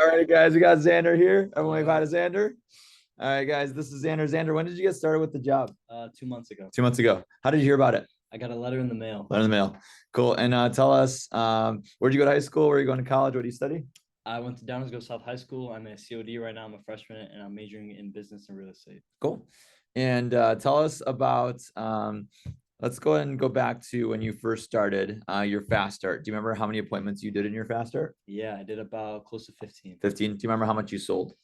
All right, guys, we got Xander here. Everyone, wave Yeah. hi to Xander. All right, guys, this is Xander. Xander, when did you get started with the job? 2 months ago. 2 months ago. How did you hear about it? I got a letter in the mail. Letter in the mail. Cool. And tell us, where'd you go to high school? Where are you going to college? What do you study? I went to Downsville South High School. I'm a COD right now. I'm a freshman and I'm majoring in business and real estate. Cool. And tell us about, let's go ahead and go back to when you first started your fast start. Do you remember how many appointments you did in your fast start? Yeah, I did about close to 15. 15. Do you remember how much you sold?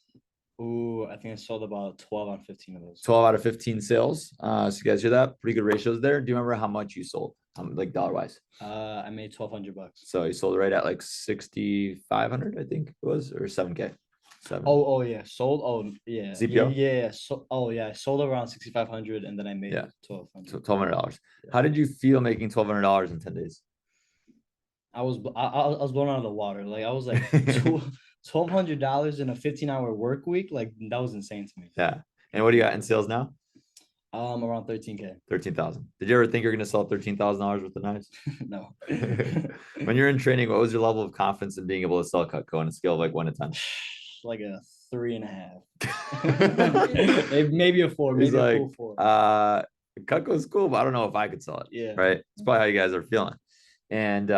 Ooh, I think I sold about 12 on 15 of those. 12 out of 15 sales. So you guys hear that? Pretty good ratios there. Do you remember how much you sold? Like dollar wise? I made $1,200. So you sold it right at like 6,500, I think it was, or 7K. Oh yeah, sold. Oh yeah, CPO? yeah. So I sold around 6,500 and then I made Yeah. 1,200. So $1,200. Yeah. How did you feel making $1,200 in 10 days? I was blown out of the water. Like I was like $1,200 in a 15-hour work week. Like that was insane to me. Yeah. And what do you got in sales now? Around 13K. 13,000. Did you ever think you're going to sell $13,000 worth of knives? No. When you're in training, what was your level of confidence in being able to sell Cutco on a scale of like 1 to 10? Like a 3.5. Maybe a 4. He's Maybe like, a full 4. Cutco's cool, but I don't know if I could sell it. Yeah. Right. It's probably how you guys are feeling. And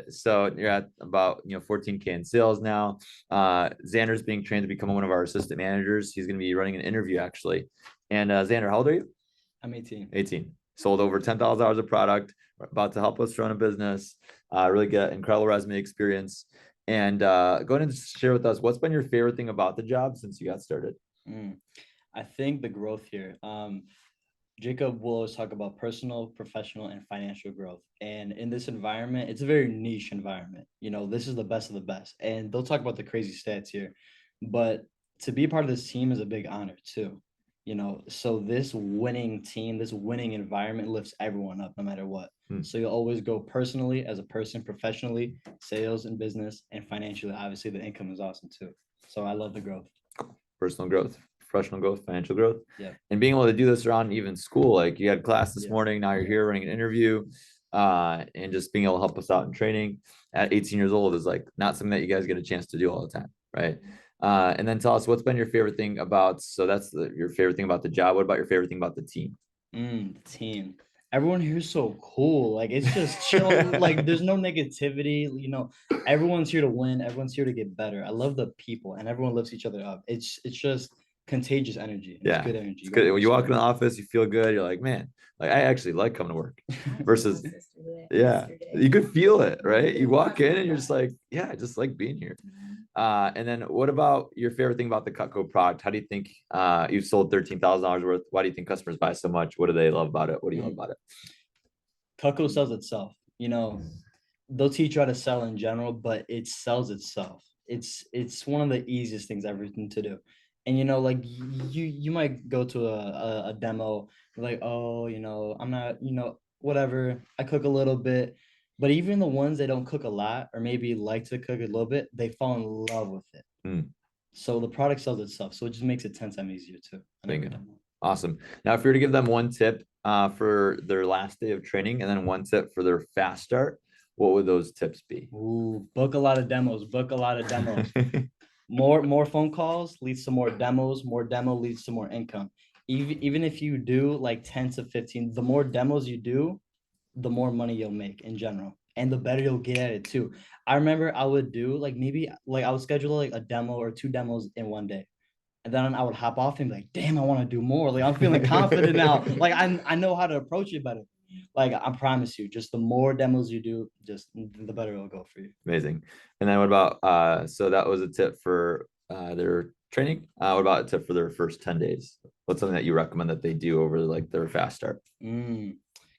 so you're at about 14K in sales now. Xander's being trained to become one of our assistant managers. He's going to be running an interview actually. And Xander, how old are you? I'm 18. 18. Sold over $10,000 of product. About to help us run a business. Really get incredible resume experience. And go ahead and share with us what's been your favorite thing about the job since you got started. I think the growth here. Jacob will always talk about personal, professional, and financial growth. And in this environment, it's a very niche environment. This is the best of the best. And they'll talk about the crazy stats here. But to be part of this team is a big honor too. So this winning team, this winning environment lifts everyone up no matter what. So you'll always go personally as a person, professionally, sales and business, and financially. Obviously, the income is awesome too. So I love the growth. Personal growth, professional growth, financial growth. Yeah. And being able to do this around even school, like you had class this morning, now you're here running an interview, and just being able to help us out in training at 18 years old is like not something that you guys get a chance to do all the time, right? And then tell us what's been your favorite thing about, so that's your favorite thing about the job. What about your favorite thing about the team? The team. Everyone here is so cool. Like it's just chill. Like there's no negativity. Everyone's here to win. Everyone's here to get better. I love the people, and everyone lifts each other up. It's just contagious energy. Yeah, it's good energy. It's good. When you walk in the office, you feel good. You're like, man, like I actually like coming to work. Versus, yeah, you could feel it, right? You walk in and you're just like, yeah, I just like being here. And then what about your favorite thing about the Cutco product? How do you think you've sold $13,000 worth? Why do you think customers buy so much? What do they love about it? What do you love about it? Cutco sells itself. They'll teach you how to sell in general, but it sells itself. It's one of the easiest things ever to do. And like you might go to a demo, like, oh, I'm not, whatever. I cook a little bit. But even the ones that don't cook a lot or maybe like to cook a little bit, they fall in love with it. So the product sells itself. So it just makes it 10 times easier too. Awesome. Now, if you were to give them one tip for their last day of training and then one tip for their fast start, what would those tips be? Ooh, book a lot of demos. More phone calls leads to more demos. More demo leads to more income. Even if you do like 10 to 15, the more demos you do, the more money you'll make in general, and the better you'll get at it too. I remember I would do maybe I would schedule like a demo or 2 demos in one day, and then I would hop off and be like, damn, I want to do more. Like I'm feeling confident now. Like I know how to approach it better. Like I promise you, just the more demos you do, just the better it'll go for you. Amazing. And then what about so that was a tip for their training. What about a tip for their first 10 days? What's something that you recommend that they do over like their fast start?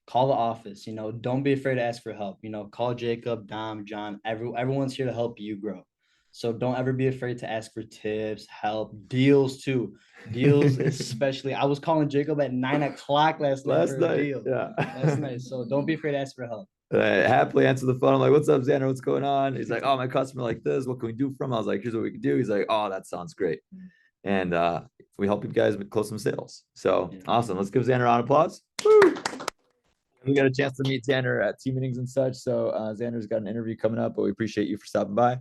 Call the office. Don't be afraid to ask for help. Call Jacob, Dom, John. Everyone's here to help you grow. So don't ever be afraid to ask for tips, help, deals too. Deals, especially. I was calling Jacob at 9 o'clock last night for a deal. Yeah. Last night. So don't be afraid to ask for help. I happily answer the phone. I'm like, what's up, Xander? What's going on? He's like, oh, my customer like this. What can we do for him? I was like, here's what we can do. He's like, oh, that sounds great. And we help you guys close some sales. So awesome. Let's give Xander a round of applause. Woo! We got a chance to meet Xander at team meetings and such. So Xander's got an interview coming up, but we appreciate you for stopping by.